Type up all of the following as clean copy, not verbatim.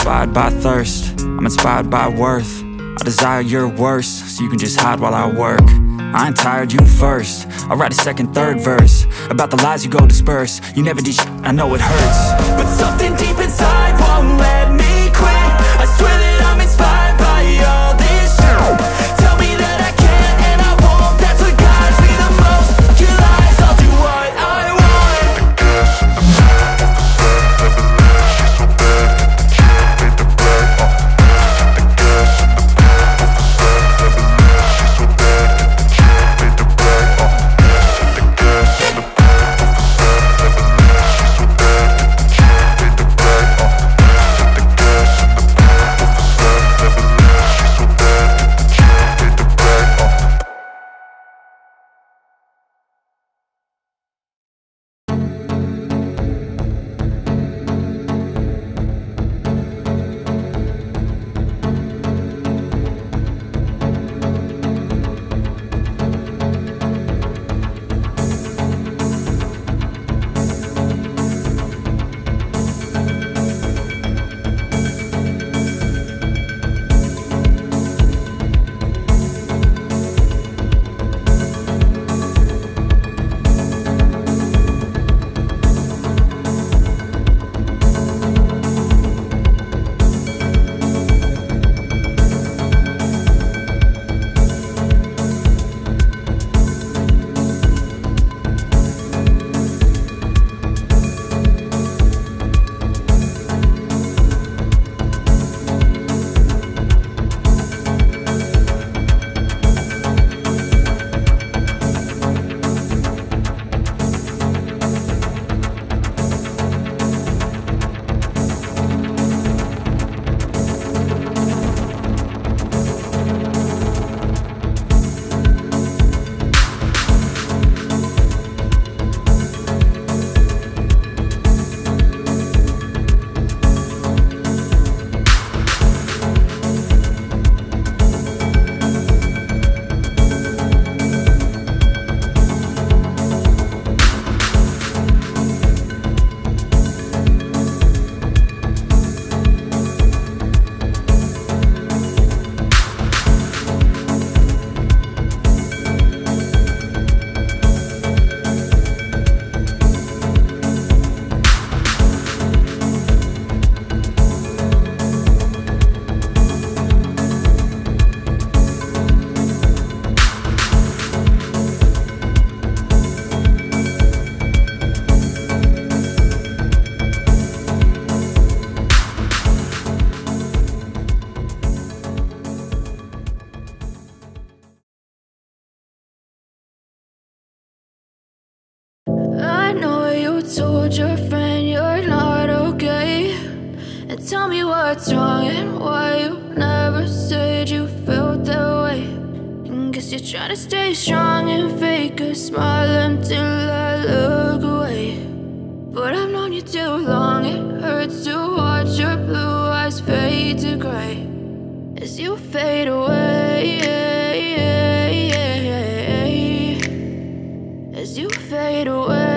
inspired by thirst, I'm inspired by worth. I desire your worst, so you can just hide while I work. I ain't tired, you first. I'll write a second, third verse about the lies you go disperse. You never did shit, I know it hurts, but something deep inside won't let me quit. I swear that I'm inspired by all this shit. Tell me that I can't and I won't. That's what guides me the most. Your lies, I'll do what I want. Told your friend you're not okay, and tell me what's wrong and why you never said you felt that way. And guess you're trying to stay strong and fake a smile until I look away. But I've known you too long, it hurts to watch your blue eyes fade to gray as you fade away, as you fade away.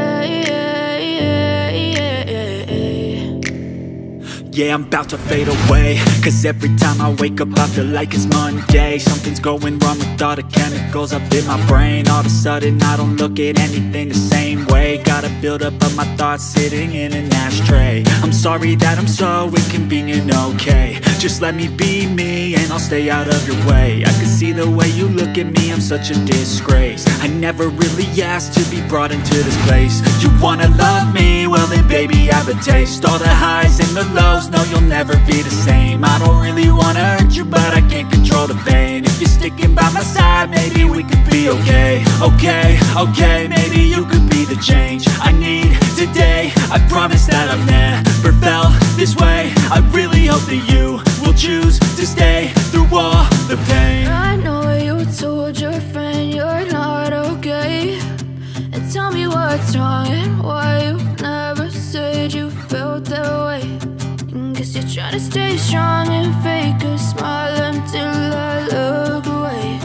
Yeah, I'm about to fade away, cause every time I wake up I feel like it's Monday. Something's going wrong with all the chemicals up in my brain. All of a sudden I don't look at anything the same way. Gotta build up of my thoughts sitting in an ashtray. I'm sorry that I'm so inconvenient, okay. Just let me be me and I'll stay out of your way. I can see the way you look at me, I'm such a disgrace. I never really asked to be brought into this place. You wanna love me? Well then baby I have a taste. All the highs and the lows, no you'll never be the same. I don't really wanna hurt you but I can't control the pain. If you're sticking by my side maybe we could be okay. Okay, maybe you could be the change I need today. I promise that I've never felt this way. I really hope that you will choose to stay through all the pain. I know you told your friend you're not okay, and tell me what's wrong and why you never said you felt that way. And guess you're trying to stay strong and fake a smile until I look away.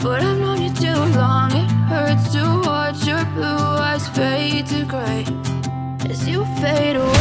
But I've known you too long, it hurts to watch your blue eyes fade to gray as you fade away.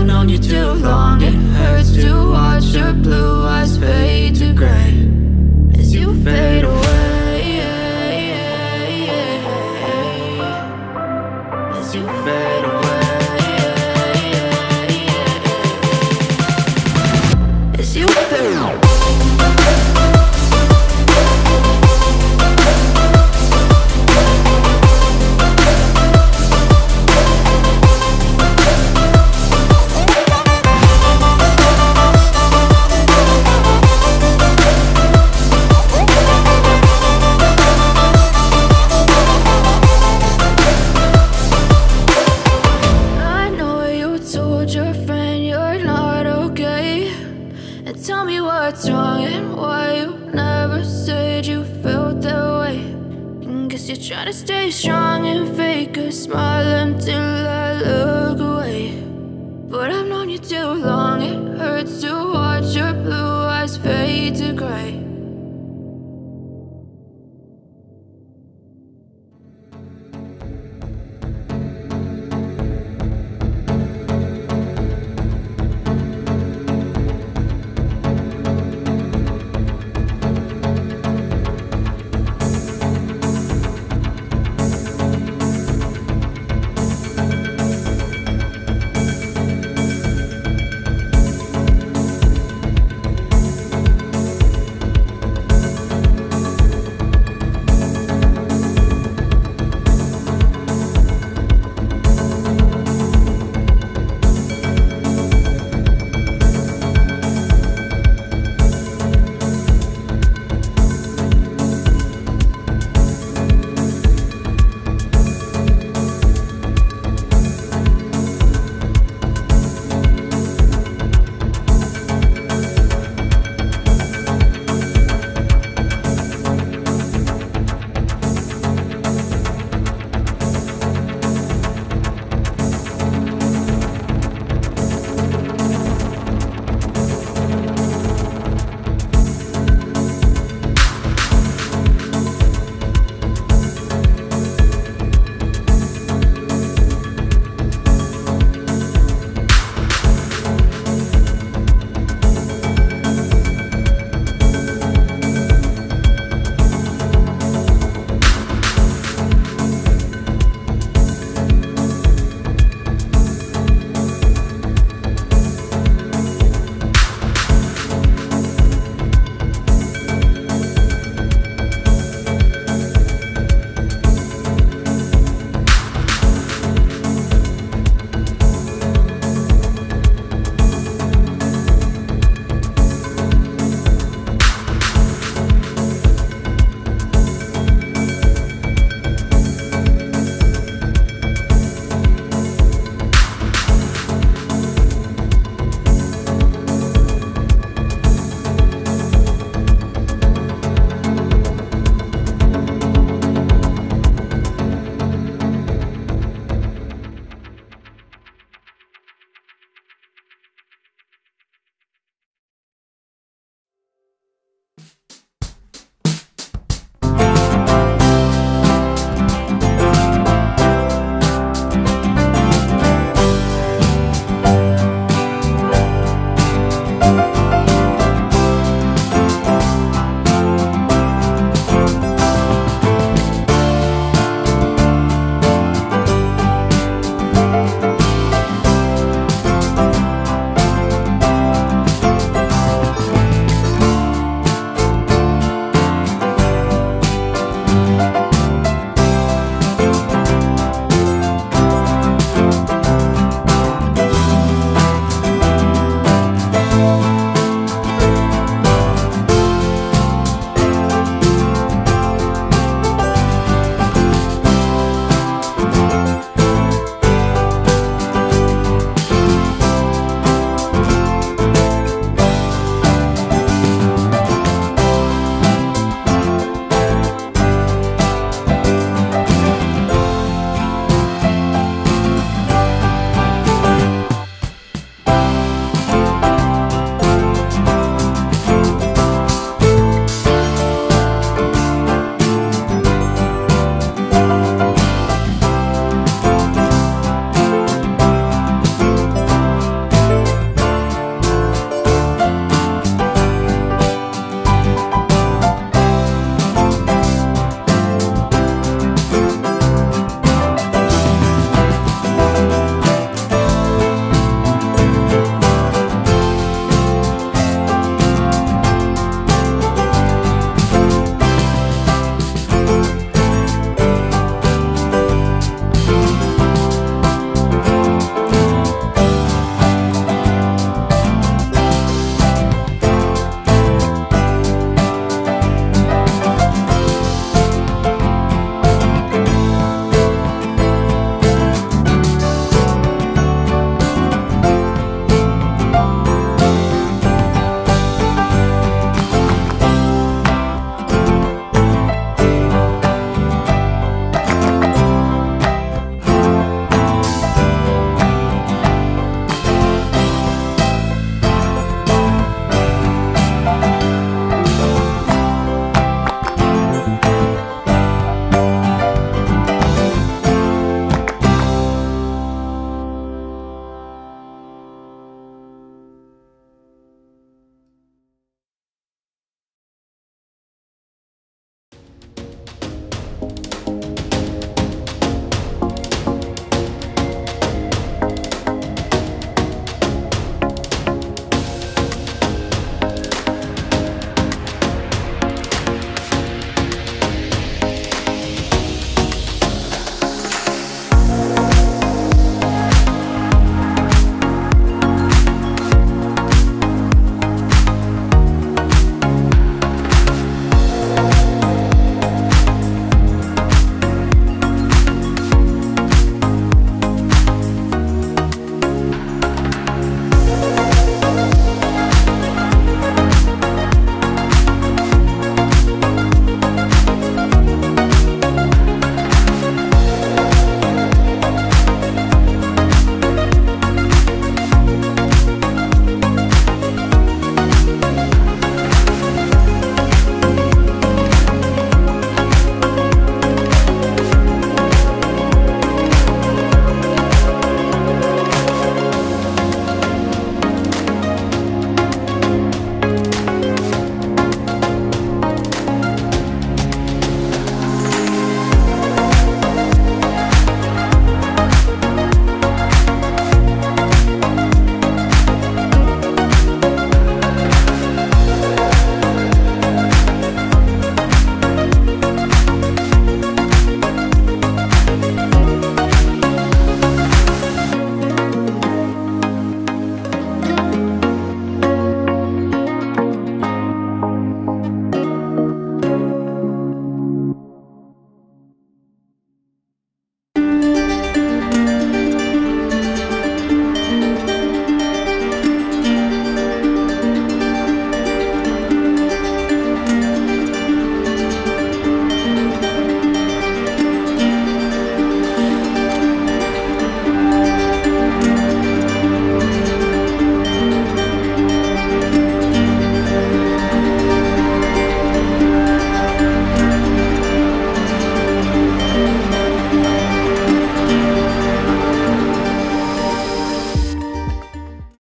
I've known you too long. It hurts to watch your blue eyes fade to gray as you fade away, as you fade away, as you fade away. Tell me what's wrong and why you never said you felt that way. And guess you're trying to stay strong and fake a smile until I look away. But I've known you too long.